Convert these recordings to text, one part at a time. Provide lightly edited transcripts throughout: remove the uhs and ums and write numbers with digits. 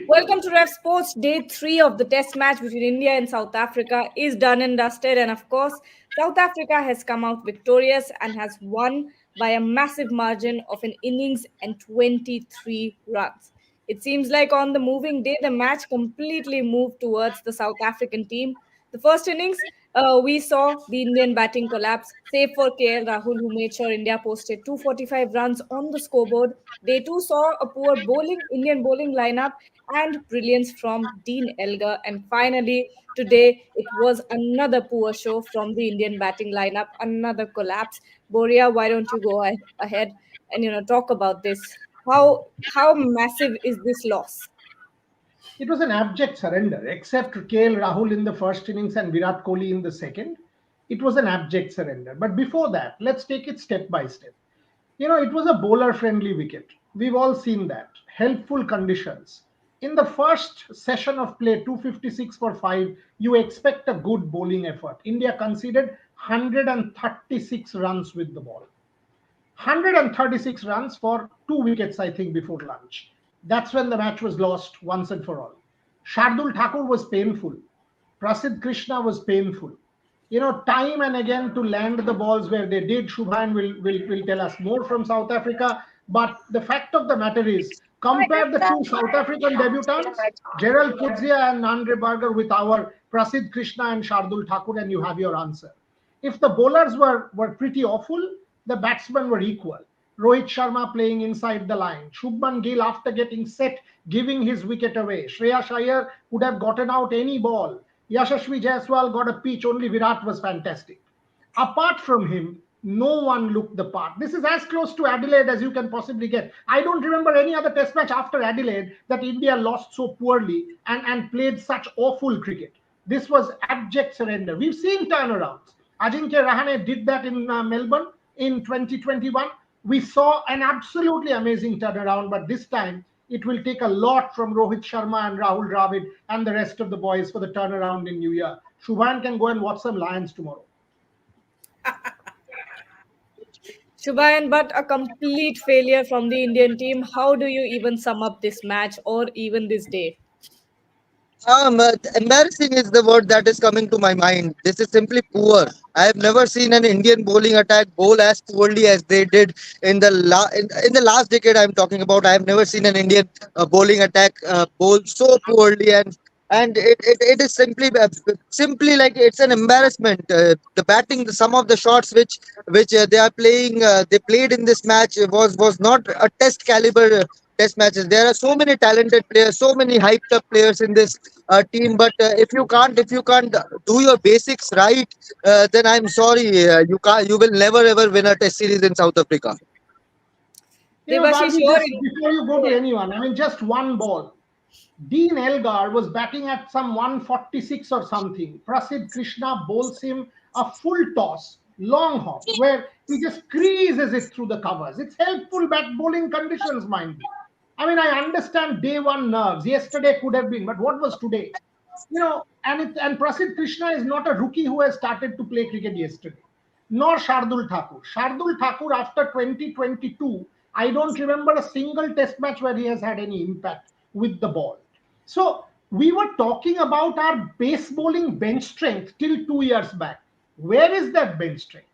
Welcome to Ref Sports. Day 3 of the test match between India and South Africa is done and dusted. And of course, South Africa has come out victorious and has won by a massive margin of an innings and 23 runs. It seems like on the moving day, the match completely moved towards the South African team. The first innings, we saw the Indian batting collapse, save for KL Rahul, who made sure India posted 245 runs on the scoreboard. Day 2 saw a poor Indian bowling lineup and brilliance from Dean Elgar. And finally, today, it was another poor show from the Indian batting lineup, another collapse. Boria, why don't you go ahead and talk about this? How massive is this loss? It was an abject surrender, except KL Rahul in the first innings and Virat Kohli in the second. It was an abject surrender. But before that, let's take it step by step. It was a bowler friendly wicket. We've all seen that. Helpful conditions. In the first session of play, 256 for 5, you expect a good bowling effort. India conceded 136 runs with the ball. 136 runs for 2 wickets, I think, before lunch. That's when the match was lost once and for all. Shardul Thakur was painful. Prasidh Krishna was painful. Time and again to land the balls where they did. Shubhan will tell us more from South Africa. But the fact of the matter is, compare the two South African debutants, Gerald Coetzee and Andre Berger, with our Prasidh Krishna and Shardul Thakur, and you have your answer. If the bowlers were pretty awful, the batsmen were equal. Rohit Sharma playing inside the line. Shubman Gill, after getting set, giving his wicket away. Shreyas Iyer could have gotten out any ball. Yashasvi Jaiswal got a pitch, only Virat was fantastic. Apart from him, no one looked the part. This is as close to Adelaide as you can possibly get. I don't remember any other test match after Adelaide that India lost so poorly and played such awful cricket. This was abject surrender. We've seen turnarounds. Ajinkya Rahane did that in Melbourne in 2021. We saw an absolutely amazing turnaround, but this time it will take a lot from Rohit Sharma and Rahul Dravid and the rest of the boys for the turnaround in New Year. Shubhan can go and watch some Lions tomorrow. Shubhayan, but a complete failure from the Indian team. How do you even sum up this match or even this day? Embarrassing is the word that is coming to my mind. This is simply poor. I have never seen an Indian bowling attack bowl as poorly as they did in the last decade. I'm talking about. I have never seen an Indian bowling attack bowl so poorly, and it is simply like it's an embarrassment. The batting, some of the shots which they are playing, they played in this match was not a test caliber. Test matches. There are so many talented players, so many hyped up players in this team. But if you can't do your basics right, then I'm sorry, you will never ever win a test series in South Africa. Devashish, Gargi, you're just before you go to anyone, just one ball. Dean Elgar was batting at some 146 or something. Prasidh Krishna bowls him a full toss, long hop, where he just creases it through the covers. It's helpful bat bowling conditions, mind you. I understand day one nerves. Yesterday could have been, but what was today? And Prasidh Krishna is not a rookie who has started to play cricket yesterday, nor Shardul Thakur. Shardul Thakur, after 2022, I don't remember a single test match where he has had any impact with the ball. So we were talking about our base bowling bench strength till 2 years back. Where is that bench strength?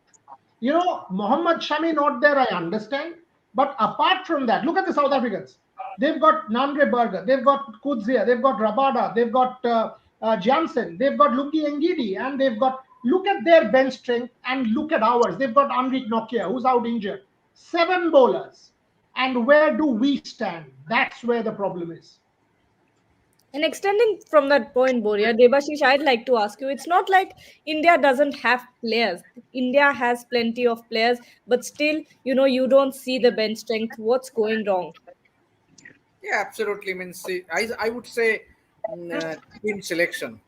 Mohammad Shami not there, I understand. But apart from that, look at the South Africans. They've got Nandre Berger, they've got Kudzia, they've got Rabada, they've got Jansen, they've got Lungi Ngidi, and they've got, look at their bench strength and look at ours. They've got Anrik Nokia, who's out injured. 7 bowlers. And where do we stand? That's where the problem is. And extending from that point, Boria, Devashish, I'd like to ask you, it's not like India doesn't have players. India has plenty of players, but still, you don't see the bench strength. What's going wrong? Yeah, absolutely. Means I would say team selection.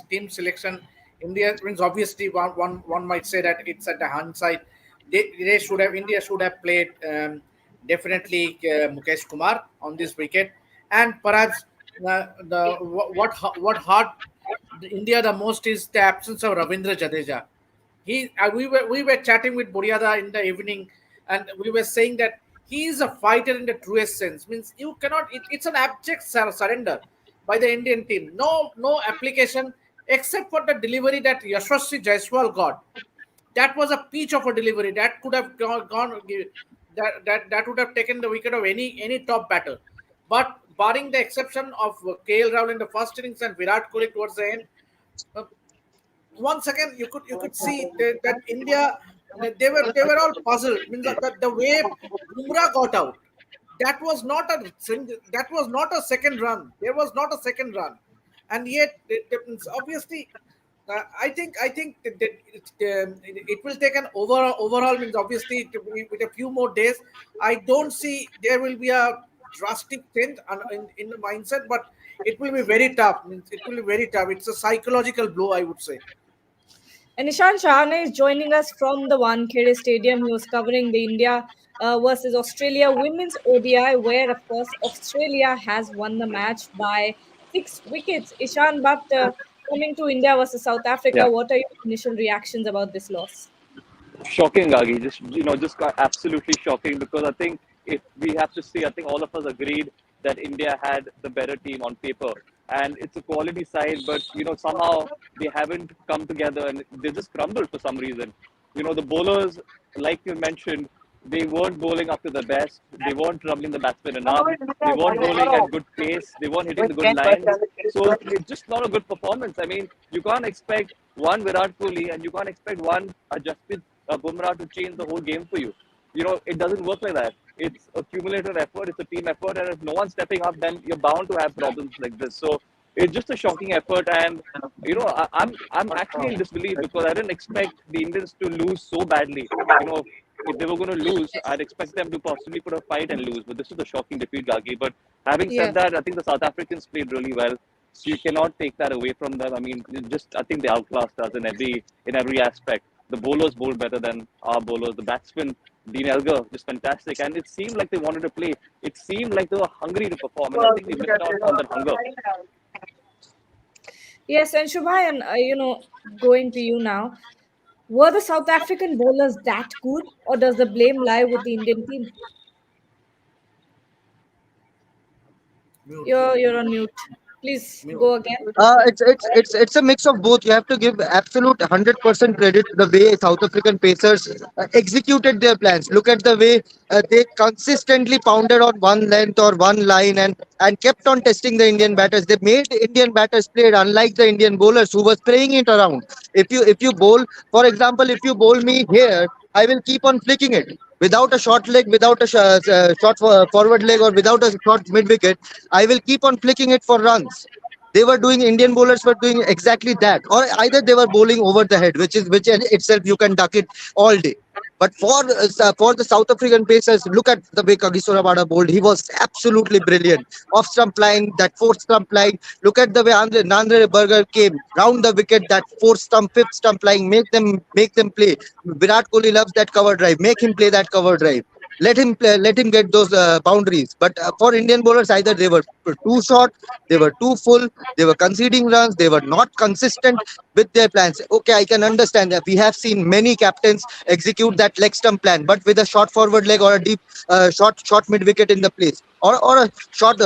Team selection. India means obviously one might say that it's at the hindsight. India should have played definitely Mukesh Kumar on this wicket, and perhaps what hurt India the most is the absence of Ravindra Jadeja. We were chatting with Buriada in the evening, and we were saying that He is a fighter in the truest sense. Means you cannot. It's an abject surrender by the Indian team. No application except for the delivery that Yashasvi Jaiswal got. That was a peach of a delivery that could have gone that would have taken the wicket of any top batter. But barring the exception of KL Rahul in the first innings and Virat Kohli towards the end, uh, once again you could see that India, they were all puzzled. Means that the way Bumrah got out, that was not a second run. There was not a second run, and yet means obviously. I think it will take an overall means obviously with a few more days. I don't see there will be a drastic change in the mindset, but it will be very tough. Means it will be very tough. It's a psychological blow, I would say. And Ishan Shahane is joining us from the Wankhede Stadium. He was covering the India versus Australia women's ODI, where, of course, Australia has won the match by 6 wickets. Ishan, but coming to India versus South Africa, Yeah, what are your initial reactions about this loss? shocking, Gagi. Just got absolutely shocking because I think if we have to see, I think all of us agreed that India had the better team on paper, and it's a quality side. But somehow they haven't come together, and they just crumbled for some reason. The bowlers, like you mentioned, they weren't bowling up to the best. They weren't troubling the batsmen enough. They weren't bowling at good pace. They weren't hitting the good lines. So it's just not a good performance. I mean, you can't expect one Virat Kohli and you can't expect one Jasprit Bumrah to change the whole game for you. It doesn't work like that. It's a cumulative effort. It's a team effort, and if no one's stepping up, then you're bound to have problems like this. So it's just a shocking effort, and I'm actually in disbelief because I didn't expect the Indians to lose so badly. If they were going to lose, I'd expect them to possibly put a fight and lose. But this is a shocking defeat, Gagi. But having Yeah. said that, I think the South Africans played really well. So you cannot take that away from them. I mean, I think they outclassed us in every aspect. The bowlers bowled better than our bowlers. The batsman, Dean Elgar, just fantastic. And it seemed like they wanted to play. It seemed like they were hungry to perform. And I think they missed out on that hunger. Yes, and Shubhayan, going to you now. Were the South African bowlers that good, or does the blame lie with the Indian team? Mute, You're on mute. Please mute. go again. It's a mix of both. You have to give absolute 100% credit to the way South African Pacers executed their plans. Look at the way they consistently pounded on one length or one line and kept on testing the Indian batters. They made Indian batters play it, unlike the Indian bowlers who was playing it around. If you bowl, for example, if you bowl me here, I will keep on flicking it without a short leg, without a short forward leg, or without a short mid wicket. I will keep on flicking it for runs. Indian bowlers were doing exactly that, or either they were bowling over the head, which in itself you can duck it all day. But for the South African pacers, look at the way Kagiso Rabada bowled. He was absolutely brilliant. Off stump line, that fourth stump line. Look at the way Nandre Burger came round the wicket, that fourth stump, fifth stump line. Make them play. Virat Kohli loves that cover drive. Make him play that cover drive. Let him play, let him get those boundaries. But for Indian bowlers, either they were too short, they were too full, they were conceding runs, they were not consistent with their plans. Okay, I can understand that. We have seen many captains execute that leg stump plan, but with a short forward leg or a deep short mid wicket in the place, or a short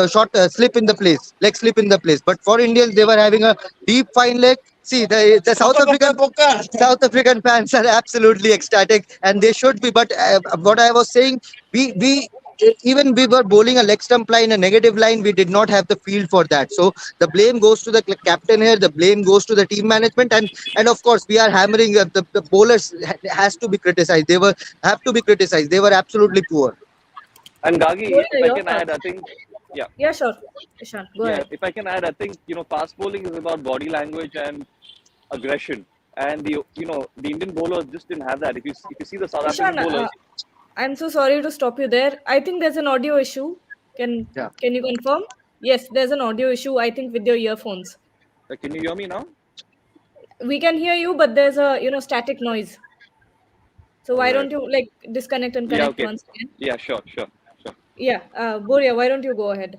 slip in the place, leg slip in the place. But for Indians, they were having a deep fine leg. See, the South African fans are absolutely ecstatic, and they should be. But what I was saying, we even we were bowling a leg stump line, a negative line. We did not have the field for that. So the blame goes to the captain here. The blame goes to the team management, and of course we are hammering the bowlers has to be criticized. They were have to be criticized. They were absolutely poor. And What Gagi, are if I your can add, I thoughts? think, yeah, Yeah, sure. Ishan, go yeah, ahead. if I can add, I think, fast bowling is about body language and aggression. And the Indian bowlers just didn't have that. If you see the South Ishan, African bowlers, I'm so sorry to stop you there. I think there's an audio issue. Can Yeah. can you confirm? Yes, there's an audio issue, I think, with your earphones. can you hear me now? We can hear you, but there's a static noise. So All why right. don't you like disconnect and Yeah, connect okay. once again? Yeah, sure. Yeah, Boria, why don't you go ahead?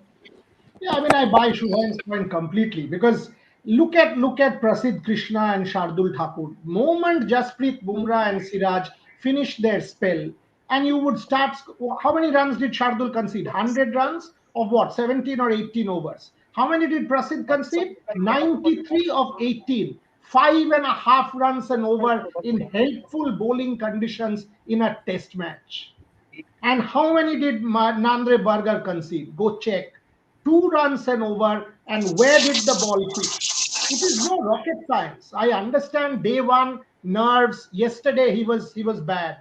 Yeah, I mean, I buy Shubhan's point completely because look at Prasidh Krishna and Shardul Thakur. Moment Jasprit Bumrah and Siraj finished their spell, and you would start. How many runs did Shardul concede? 100 runs of what? 17 or 18 overs. How many did Prasidh concede? 93 of 18. 5.5 runs an over in helpful bowling conditions in a test match. And how many did Nandre Burger concede? Go check. 2 runs and over. And where did the ball pitch? It is no rocket science. I understand day one nerves. Yesterday he was bad.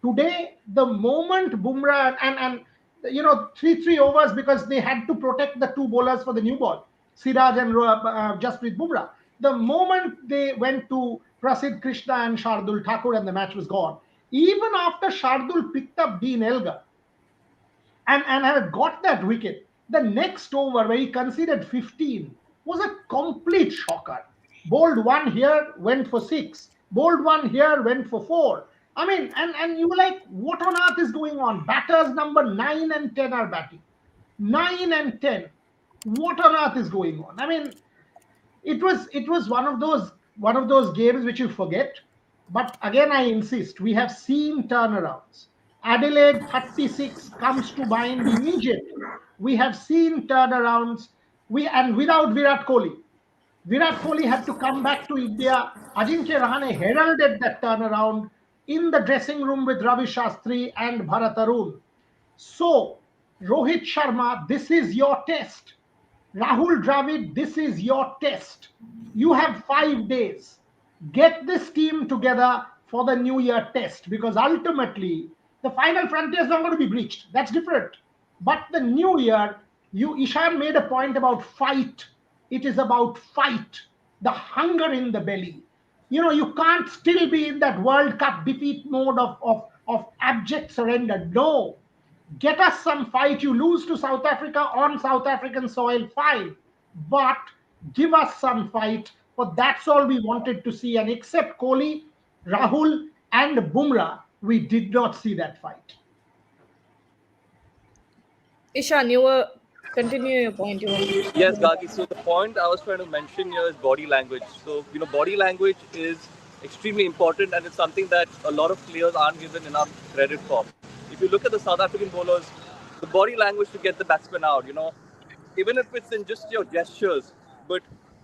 Today, the moment Bumrah and 3 overs because they had to protect the two bowlers for the new ball, Siraj and Jasprit Bumrah. The moment they went to Prasidh Krishna and Shardul Thakur and the match was gone. Even after Shardul picked up Dean Elgar and had got that wicket, the next over where he conceded 15 was a complete shocker. Bowled one here, went for six. Bowled one here, went for four. I mean, and you were like, what on earth is going on? Batters number 9 and 10 are batting. 9 and 10. What on earth is going on? I mean, it was one of those games which you forget. But again, I insist, we have seen turnarounds. Adelaide 36 comes to mind immediately. We have seen turnarounds. And without Virat Kohli had to come back to India. Ajinkya Rahane heralded that turnaround in the dressing room with Ravi Shastri and Bharat Arun. So, Rohit Sharma, this is your test. Rahul Dravid, this is your test. You have 5 days. Get this team together for the New Year test, because ultimately the final frontier is not going to be breached. That's different. But the New Year, Ishan made a point about fight. It is about fight, the hunger in the belly. You can't still be in that World Cup defeat mode of abject surrender. No, get us some fight. You lose to South Africa on South African soil, fine. But give us some fight. For that's all we wanted to see. And except Kohli, Rahul, and Bumrah, we did not see that fight. Ishan, you were continue your point. You Yes, were. Gagi. So the point I was trying to mention here is body language. So body language is extremely important, and it's something that a lot of players aren't given enough credit for. If you look at the South African bowlers, the body language to get the batsman out, even if it's in just your gestures, but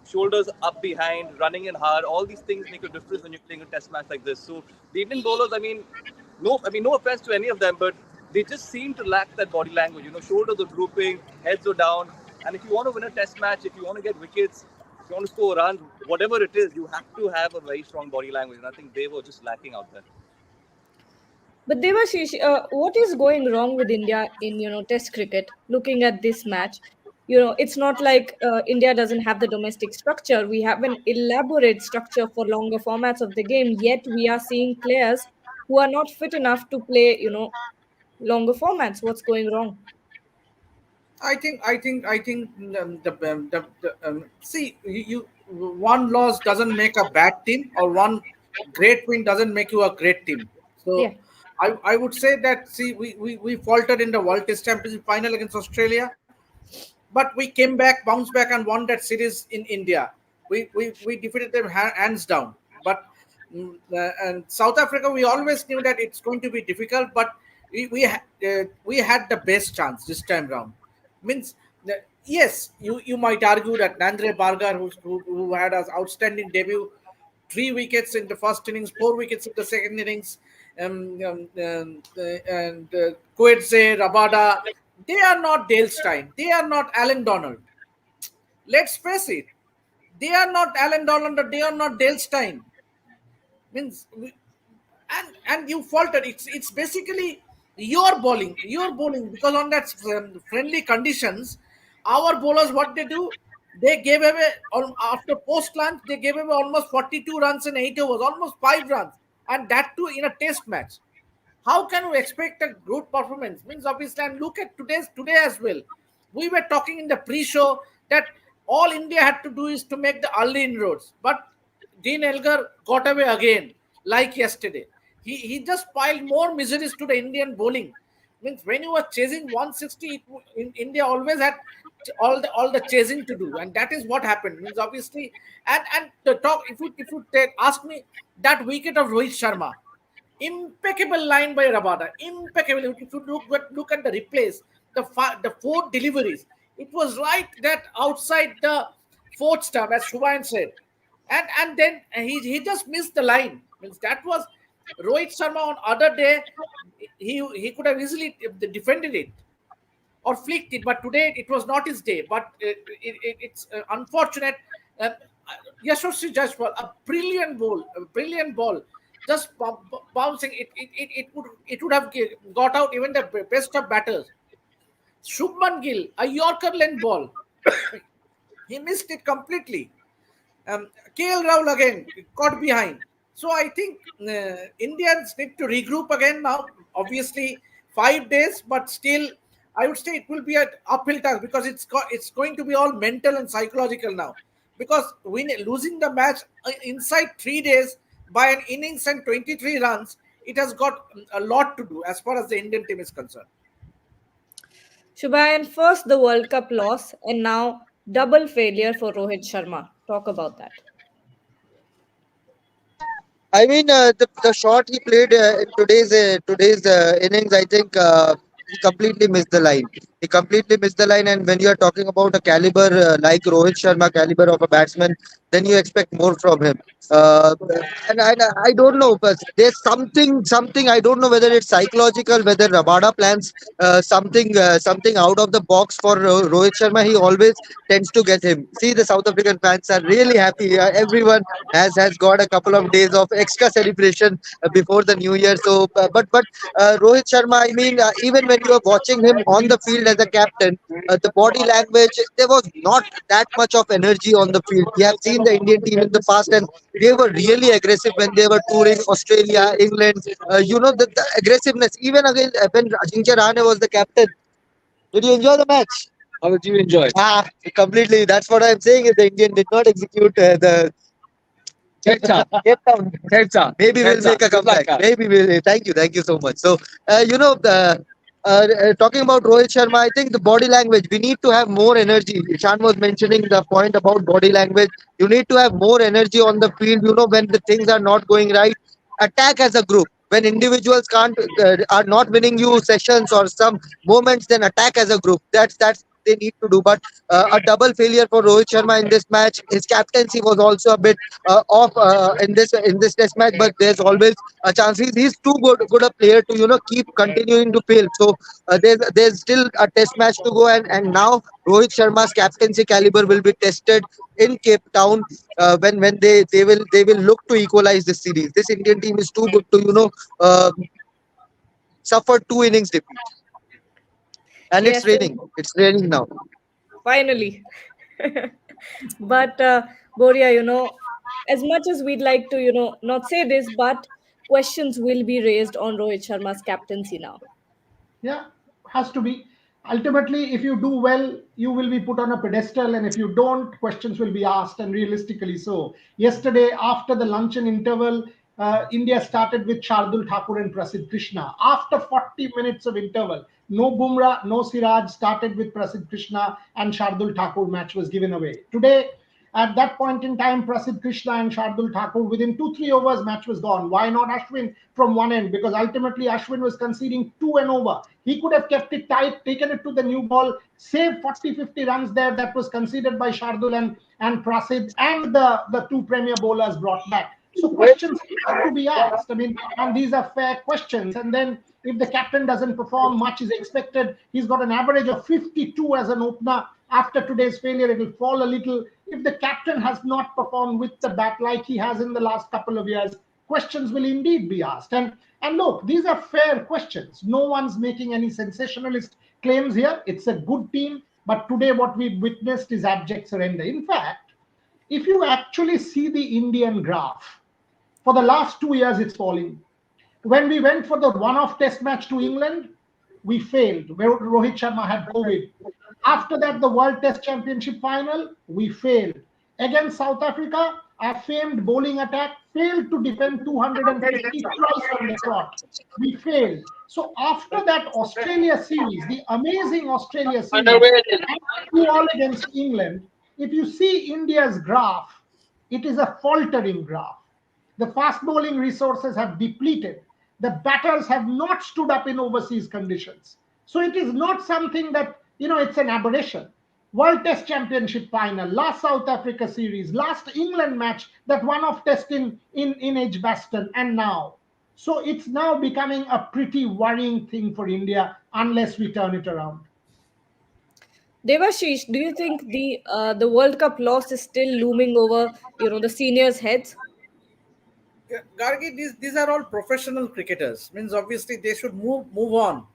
shoulders up behind, running in hard, all these things make a difference when you're playing a test match like this. So the Indian bowlers, no offense to any of them, but they just seem to lack that body language. Shoulders are drooping, heads are down, and if you want to win a test match, if you want to get wickets, if you want to score runs, whatever it is, you have to have a very strong body language, and I think they were just lacking out there. But Devashish, what is going wrong with India in Test cricket? Looking at this match, it's not like India doesn't have the domestic structure. We have an elaborate structure for longer formats of the game. Yet we are seeing players who are not fit enough to play, longer formats. What's going wrong? I think see, one loss doesn't make a bad team, or one great win doesn't make you a great team. Yeah. So I would say that, see, we faltered in the World Test Championship final against Australia, but we came back, bounced back, and won that series in India. We defeated them hands down. But and South Africa, we always knew that it's going to be difficult, but we had the best chance this time round. Means yes, you might argue that Nandre Bargar, who had an outstanding debut, 3 wickets in the first innings, 4 wickets in the second innings, and Coetzee, Rabada, they are not Dale Steyn. They are not Alan Donald. Let's face it. They are not Alan Donald. They are not Dale Steyn. Means and you faltered. It's basically your bowling, because on that friendly conditions, our bowlers, what they do, they gave away after post lunch, they gave away almost 42 runs in 8 overs, almost 5 runs, and that too in a test match. How can you expect a good performance? Means obviously, and look at today as well. We were talking in the pre-show that all India had to do is to make the early inroads, but Dean Elgar got away again, like yesterday. He just piled more miseries to the Indian bowling. Means when you were chasing 160, in India always had all the chasing to do, and that is what happened. Means obviously, and the talk. If you ask me, that wicket of Rohit Sharma, Impeccable line by Rabada. Impeccable. If you look at the replays, the four deliveries, it was right that outside the fourth stump, as Shubhayan said, and then he just missed the line. Means that was Rohit Sharma on other day. He could have easily defended it or flicked it, but today it was not his day. But it's unfortunate. Uh, Yashasvi Jaiswal, a brilliant ball, just bouncing. It would have got out even the best of batters. Shubman Gill, a Yorker length ball, he missed it completely. KL Rahul again caught behind. So I think Indians need to regroup again now. Obviously, 5 days, but still, I would say it will be an uphill task because it's going to be all mental and psychological now. Because losing the match inside 3 days by an innings and 23 runs, it has got a lot to do as far as the Indian team is concerned. Shubhayan, first the World Cup loss and now double failure for Rohit Sharma. Talk about that. I mean, the shot he played in today's innings, I think he completely missed the line. He completely missed the line, and when you are talking about a caliber like Rohit Sharma, caliber of a batsman, then you expect more from him. Uh, and I don't know, but there's something I don't know whether it's psychological, whether Rabada plans something out of the box for Rohit Sharma. He always tends to get him. See, the South African fans are really happy. Everyone has got a couple of days of extra celebration before the new year. So but Rohit Sharma, I mean, even when you are watching him on the field as a captain, the body language, there was not that much of energy on the field. We have seen the Indian team in the past, and they were really aggressive when they were touring Australia, England. The aggressiveness, even again when Ajinkya Rahane was the captain. Did you enjoy the match? How did you enjoy? Completely. That's what I'm saying. Is the Indian did not execute the Cape Town. Maybe we'll make a comeback. Maybe we'll. Thank you so much. So, talking about Rohit Sharma, I think the body language. We need to have more energy. Ishan was mentioning the point about body language. You need to have more energy on the field. When the things are not going right, attack as a group. When individuals can't are not winning you sessions or some moments, then attack as a group. That's they need to do. But a double failure for Rohit Sharma in this match. His captaincy was also a bit off in this test match, but there's always a chance. He's too good a player to keep continuing to fail. So there's still a test match to go, and now Rohit Sharma's captaincy caliber will be tested in Cape Town when they will look to equalize this series. This Indian team is too good to uh, suffer two innings defeat, and it's Yes, raining. It's raining now. finally. But Boria, as much as we'd like to, not say this, but questions will be raised on Rohit Sharma's captaincy now. Yeah, has to be. Ultimately, if you do well, you will be put on a pedestal, and if you don't, questions will be asked, and realistically so. Yesterday, after the luncheon interval, India started with Shardul Thakur and Prasidh Krishna. After 40 minutes of interval, no Bumrah, no Siraj, started with Prasidh Krishna and Shardul Thakur. Match was given away. Today, at that point in time, Prasidh Krishna and Shardul Thakur, within 2-3 overs, match was gone. Why not Ashwin from one end? Because ultimately Ashwin was conceding 2 and over. He could have kept it tight, taken it to the new ball, saved 40-50 runs there that was conceded by Shardul and Prasidh, and the two premier bowlers brought back. So questions have to be asked. I mean, and these are fair questions. And then if the captain doesn't perform, much is expected. He's got an average of 52 as an opener. After today's failure, it will fall a little. If the captain has not performed with the bat like he has in the last couple of years, questions will indeed be asked. And look, these are fair questions. No one's making any sensationalist claims here. It's a good team, but today what we've witnessed is abject surrender. In fact, if you actually see the Indian graph, for the last 2 years, it's falling. When we went for the one-off test match to England, we failed. Where Rohit Sharma had COVID. After that, the World Test Championship final, we failed. Against South Africa, our famed bowling attack failed to defend 250 twice on the trot. We failed. So after that Australia series, the amazing Australia series, and 2-all against England, if you see India's graph, it is a faltering graph. The fast bowling resources have depleted. The batters have not stood up in overseas conditions. So it is not something that, it's an aberration. World Test Championship final, last South Africa series, last England match, that one off test in Edgbaston, and now. So it's now becoming a pretty worrying thing for India unless we turn it around. Devashish, do you think the World Cup loss is still looming over the seniors' heads? Gargi, these are all professional cricketers. Means obviously they should move on.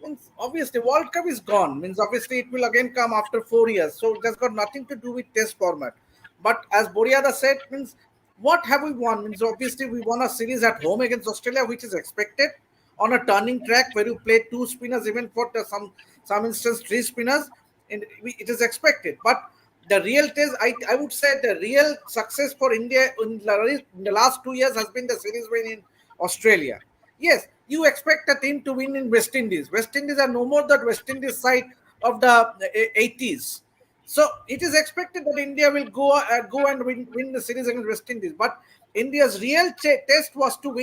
Means obviously World Cup is gone. Means obviously it will again come after 4 years. So that's got nothing to do with Test format. But as Boriada said, means what have we won? Means obviously we won a series at home against Australia, which is expected on a turning track where you play two spinners, even for some instance three spinners, and it is expected. But the real test, I would say the real success for India in the last 2 years has been the series win in Australia. Yes, you expect a team to win in West Indies. West Indies are no more that West Indies side of the 80s. So it is expected that India will go and win the series against West Indies. But India's real test was to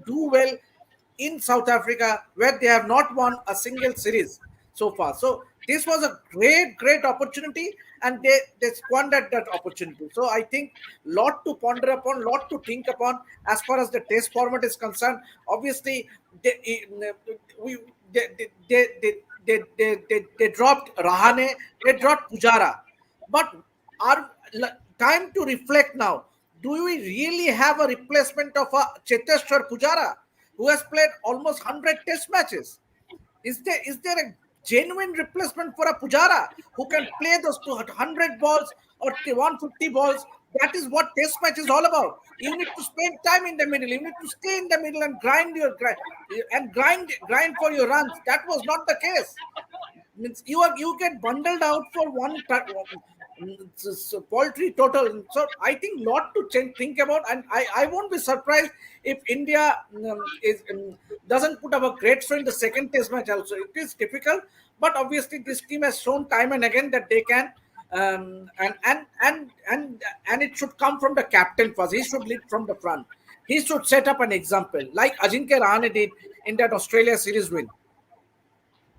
do well in South Africa, where they have not won a single series so far. So this was a great opportunity, and they squandered that opportunity. So I think lot to ponder upon, lot to think upon as far as the test format is concerned. Obviously, we they dropped Rahane, they dropped Pujara, but are time to reflect now. Do we really have a replacement of a Cheteshwar Pujara, who has played almost 100 test matches? Is there a genuine replacement for a Pujara who can play those 200 balls or 150 balls? That is what test match is all about. You need to spend time in the middle. You need to stay in the middle and grind for your runs. That was not the case. Means you get bundled out for paltry total. So I think lot to think about, and I won't be surprised if India doesn't put up a great show in the second test match also. It is difficult, but obviously this team has shown time and again that they can, and it should come from the captain first. He should lead from the front. He should set up an example like Ajinkya Rahane did in that Australia series win.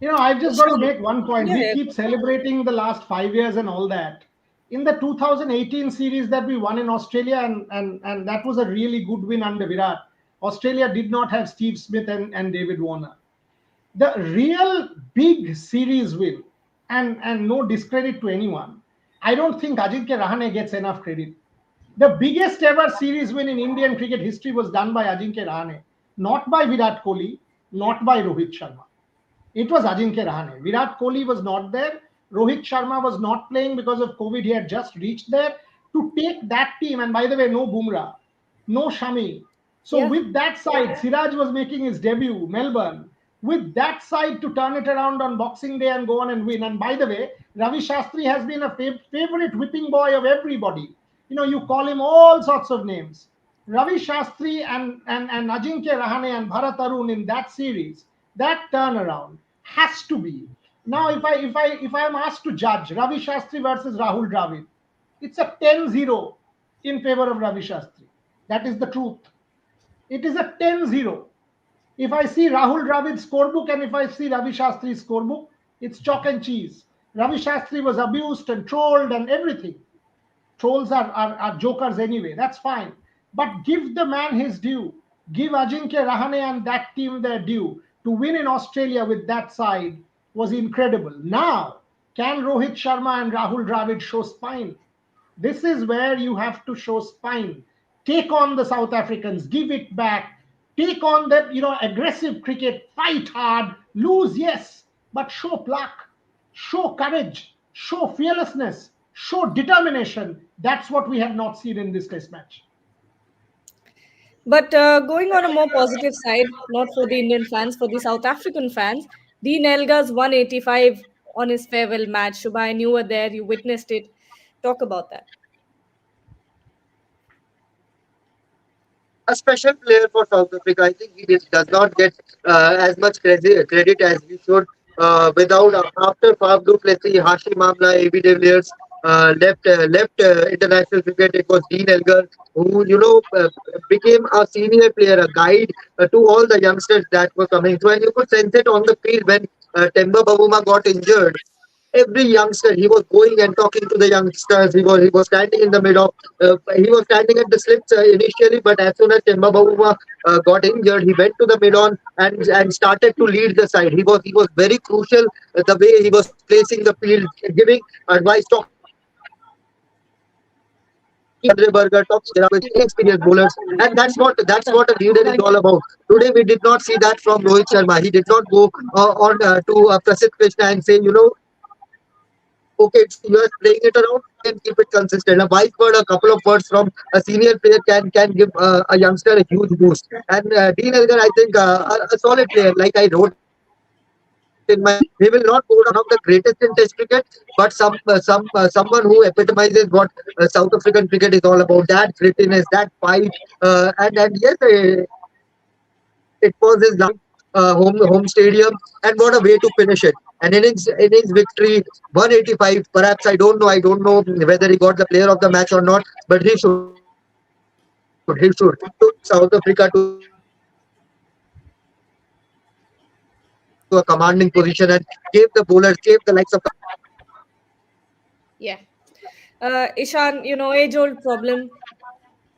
I've just got to Sure. make one point. We Yeah. keep celebrating the last 5 years and all that. In the 2018 series that we won in Australia, and that was a really good win under Virat. Australia did not have Steve Smith and David Warner. The real big series win, and no discredit to anyone, I don't think Ajinkya Rahane gets enough credit. The biggest ever series win in Indian cricket history was done by Ajinkya Rahane, not by Virat Kohli, not by Rohit Sharma. It was Ajinkya Rahane. Virat Kohli was not there. Rohit Sharma was not playing because of COVID. He had just reached there to take that team. And by the way, no Bumrah, no Shami. So Yeah. with that side, Siraj was making his debut, Melbourne. With that side to turn it around on Boxing Day and go on and win. And by the way, Ravi Shastri has been a favorite whipping boy of everybody. You call him all sorts of names. Ravi Shastri and Ajinkya Rahane and Bharat Arun in that series, that turnaround has to be. Now, if I am asked to judge Ravi Shastri versus Rahul Dravid, it's a 10-0 in favor of Ravi Shastri. That is the truth. It is a 10-0. If I see Rahul Dravid's scorebook and if I see Ravi Shastri's scorebook, it's chalk and cheese. Ravi Shastri was abused and trolled and everything. Trolls are jokers anyway. That's fine. But give the man his due. Give Ajinkya Rahane and that team their due. To win in Australia with that side was incredible. Now, can Rohit Sharma and Rahul Dravid show spine? This is where you have to show spine. Take on the South Africans, give it back. Take on that, aggressive cricket, fight hard, lose, yes, but show pluck, show courage, show fearlessness, show determination. That's what we have not seen in this test match. But going on a more positive side, not for the Indian fans, for the South African fans, Dean Elgar's 185 on his farewell match. Shubha, and you were there, you witnessed it. Talk about that. A special player for South Africa. I think does not get as much credit as he should. Without after Faf du Plessis, Hashim Amla, AB de Villiers, left international cricket. It was Dean Elgar who became a senior player, a guide to all the youngsters that were coming through, and you could sense it on the field when Temba Bavuma got injured. Every youngster, he was going and talking to the youngsters. He was standing in the middle. He was standing at the slips initially, but as soon as Temba Bavuma got injured, he went to the mid on and started to lead the side. He was very crucial the way he was placing the field, giving advice, talking to the youngsters, talking to Andre Berger, talking to inexperienced bowlers, and that's what a leader is all about. Today we did not see that from Rohit Sharma. He did not go on to Prasidh Krishna and say, okay, you are playing it around, try and keep it consistent. A wise word, a couple of words from a senior player can give a youngster a huge boost. And Dean Elgar, I think, a solid player. Like I wrote in my book, he will not go down as one of the greatest in Test cricket, but someone who epitomizes what South African cricket is all about. That grittiness, that fight, and yes, it was his last home stadium, and what a way to finish it. An innings victory, 185. Perhaps I don't know whether he got the player of the match or not, but he should. Took South Africa to a commanding position and gave the bowlers, gave the likes of Kapil Dev a chance to win. Yeah. Ishan, age old problem.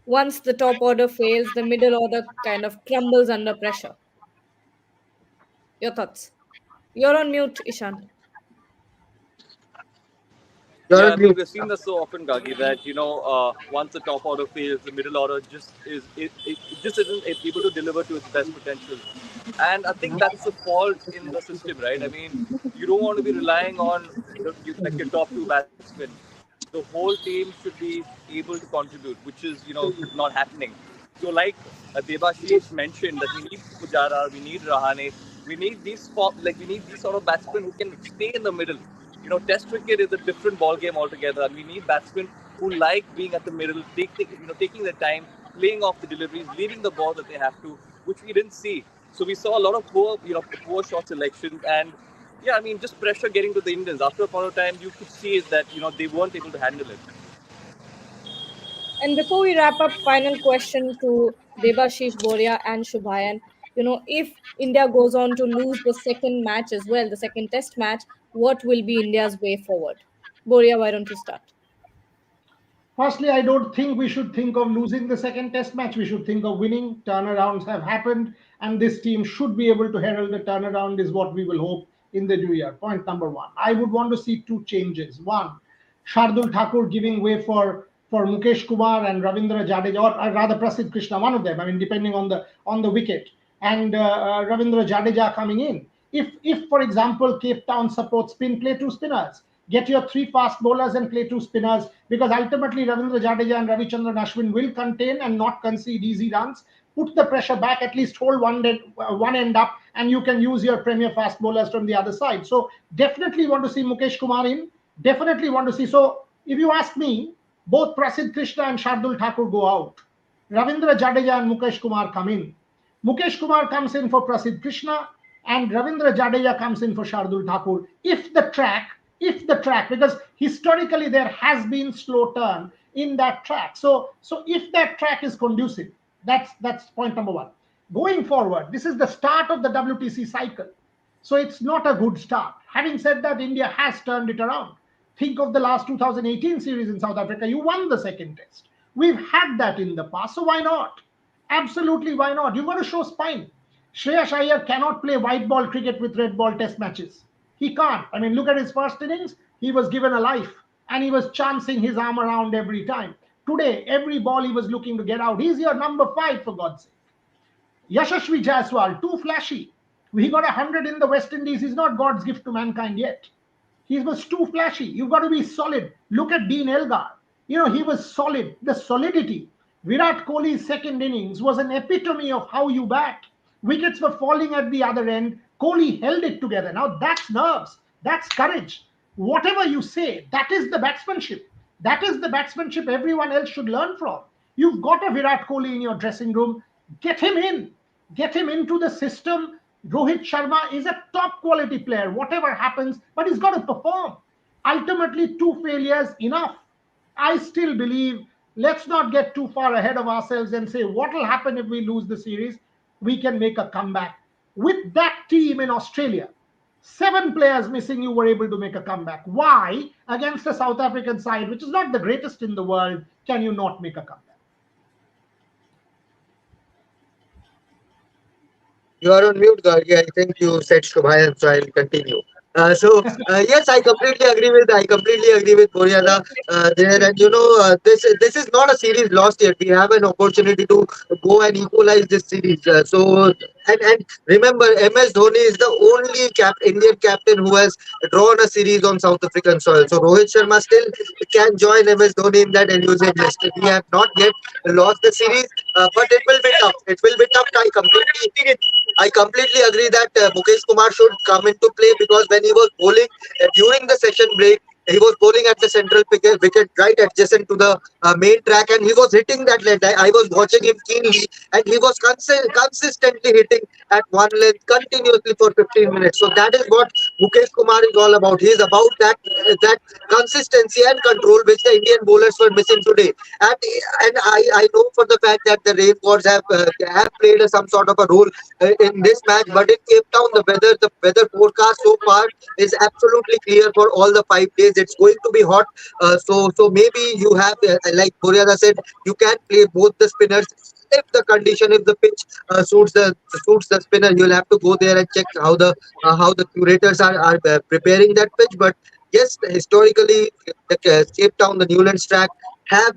Once the top order fails, the middle order kind of crumbles under pressure. Your thoughts? You're on mute, Ishan. You're Yeah, on I mean, mute. we've seen this so often, Gagi, that once the top order fails, the middle order just it just isn't able to deliver to its best potential, and I think that's the fault in the system, right? I mean, you don't want to be relying on like your top two batsmen. The whole team should be able to contribute, which is not happening. So, like Debashish mentioned, that we need Pujara, we need Rahane, we need these sort of batsmen who can stay in the middle. Test cricket is a different ball game altogether, and we need batsmen who like being at the middle, taking their time, playing off the deliveries, leaving the ball that they have to, which we didn't see. So we saw a lot of poor shot selections, and yeah, I mean, just pressure getting to the Indians. After a point of time, you could see is that they weren't able to handle it. And before we wrap up, final question to Debashish Boria and Shubhayan. If India goes on to lose the second match as well, the second test match, what will be India's way forward? Boria, why don't you start? Firstly, I don't think we should think of losing the second test match. We should think of winning. Turnarounds have happened, and this team should be able to herald the turnaround, is what we will hope in the new year. Point number one. I would want to see two changes. One, Shardul Thakur giving way for Mukesh Kumar and Ravindra Jadeja, or rather Prasidh Krishna, one of them. I mean, depending on the wicket, and Ravindra Jadeja coming in. If for example Cape Town supports spin, play two spinners. Get your three fast bowlers and play two spinners, because ultimately Ravindra Jadeja and Ravichandran Ashwin will contain and not concede easy runs. Put the pressure back, at least hold one end up, and you can use your premier fast bowlers from the other side. So definitely want to see Mukesh Kumar in. Definitely want to see. So if you ask me, both Prasidh Krishna and Shardul Thakur go out. Ravindra Jadeja and Mukesh Kumar come in. Mukesh Kumar comes in for Prasidh Krishna, and Ravindra Jadeja comes in for Shardul Thakur. If the track, because historically there has been slow turn in that track. So if that track is conducive, that's point number one. Going forward, this is the start of the WTC cycle. So it's not a good start. Having said that, India has turned it around. Think of the last 2018 series in South Africa. You won the second test. We've had that in the past, so why not? Absolutely, why not? You've got to show spine. Shreyas Iyer cannot play white ball cricket with red ball test matches. He can't. I mean, look at his first innings. He was given a life, and he was chancing his arm around every time. Today, every ball he was looking to get out. He's your number five, for God's sake. Yashasvi Jaiswal, too flashy. He got 100 in the West Indies. He's not God's gift to mankind yet. He was too flashy. You've got to be solid. Look at Dean Elgar. He was solid. The solidity. Virat Kohli's second innings was an epitome of how you bat. Wickets were falling at the other end. Kohli held it together. Now that's nerves. That's courage. Whatever you say, that is the batsmanship. That is the batsmanship everyone else should learn from. You've got a Virat Kohli in your dressing room. Get him in. Get him into the system. Rohit Sharma is a top quality player, whatever happens, but he's got to perform. Ultimately, two failures enough. I still believe, let's not get too far ahead of ourselves and say what will happen if we lose the series. We can make a comeback. With that team in Australia, seven players missing, you were able to make a comeback. Why, against a South African side, which is not the greatest in the world, can you not make a comeback? You are on mute, Gargi. I think you said Shubhayan, so I'll continue. Yes, I completely agree with Boryada there, and this is not a series lost yet. We have an opportunity to go and equalize this series. And remember, MS Dhoni is the only Indian captain who has drawn a series on South African soil. So Rohit Sharma still can join MS Dhoni in that elusive list. We have not yet lost the series, but it will be tough. It will be tough. I completely agree that Mukesh Kumar should come into play because when he was bowling during the session break, he was bowling at the central wicket right adjacent to the main track, and he was hitting that length. I was watching him keenly, and he was consistently hitting at one length continuously for 15 minutes. So that is what Mukesh Kumar is all about. He is about that consistency and control which the Indian bowlers were missing today. And I know for the fact that the rain gods have played some sort of a role in this match. But in Cape Town, the weather forecast so far is absolutely clear for all the 5 days. It's going to be hot. So maybe you have, like Boryada said, you can play both the spinners. If the pitch suits the spinner, you'll have to go there and check how the curators are preparing that pitch. But yes, historically, the Cape Town, the Newlands track have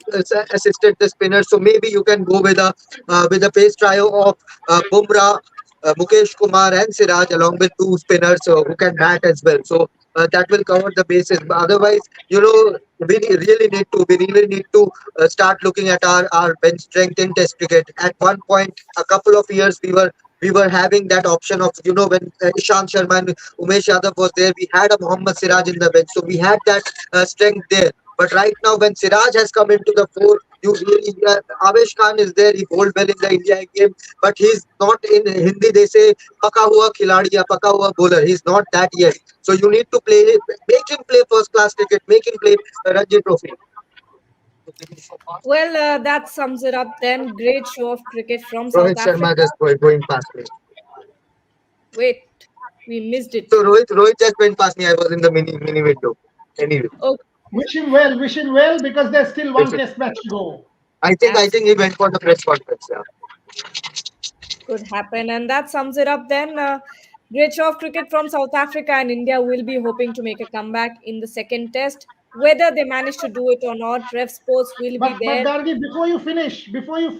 assisted the spinners. So maybe you can go with a pace trio of Bumrah, Mukesh Kumar, and Siraj, along with two spinners who can bat as well. So that will cover the bases. But otherwise, we really need to start looking at our bench strength in Test cricket. At one point, a couple of years, we were having that option of when Ishant Sharma and Umesh Yadav was there, we had a Mohammad Siraj in the bench, so we had that strength there. But right now, when Siraj has come into the fore, Avesh Khan is there. He bowled well in the India game, but he's not in Hindi. They say paka hua khiladi ya paka hua bowler. He's not that yet. So you need to make him play first class cricket, make him play Ranji Trophy. Well, that sums it up then. Great show of cricket from South Rohit Sharma Africa. just going past me. Wait, we missed it. So Rohit just went past me. I was in the mini window. Anyway, Oh, Wish him well, because there's still this one is- test match to go. I think he went for the press conference. Yeah. could happen. And that sums it up then. Great show of cricket from South Africa, and India will be hoping to make a comeback in the second test. Whether they manage to do it or not, Ref Sports will be But there. Gargi, before you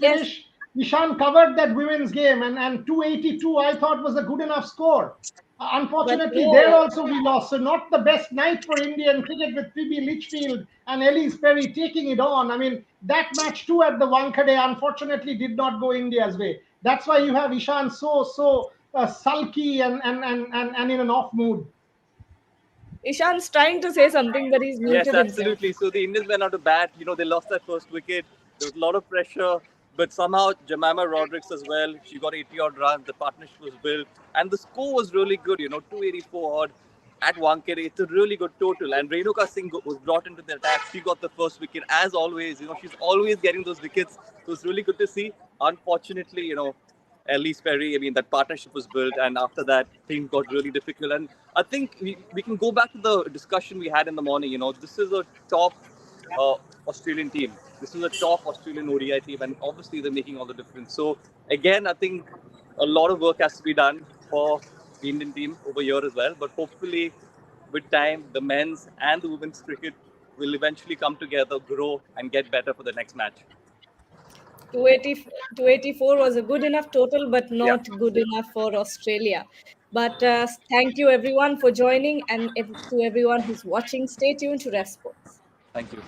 Yes, finish, Ishan covered that women's game, and 282 I thought was a good enough score. but Unfortunately, there no. also we lost. So not the best night for Indian cricket, with Phoebe Litchfield and Elise Perry taking it on. I mean, that match too at the Wankhede unfortunately did not go India's way. That's why you have Ishan so sulky and in an off mood. Ishan's trying to say something, but he's Yes, muted himself. absolutely. So the Indians went out to bat. They lost that first wicket. There was a lot of pressure, but somehow Jemima Rodrigues as well. She got 80 odd runs. The partnership was built, and the score was really good. 284 odd at Wankhede. It's a really good total. And Renuka Singh was brought into the attack. She got the first wicket as always. She's always getting those wickets. So it's really good to see. Unfortunately, Elise Perry, I mean, that partnership was built, and after that, things got really difficult. And I think we can go back to the discussion we had in the morning. This is a top uh, Australian team. This is a top Australian ODI team, and obviously they're making all the difference. So, again, I think a lot of work has to be done for the Indian team over here as well. But hopefully, with time, the men's and the women's cricket will eventually come together, grow, and get better for the next match. 280, 284 was a good enough total, but Yeah, not good enough for Australia. But thank you everyone for joining, and to everyone who's watching, stay tuned to Ref Sports. thank you.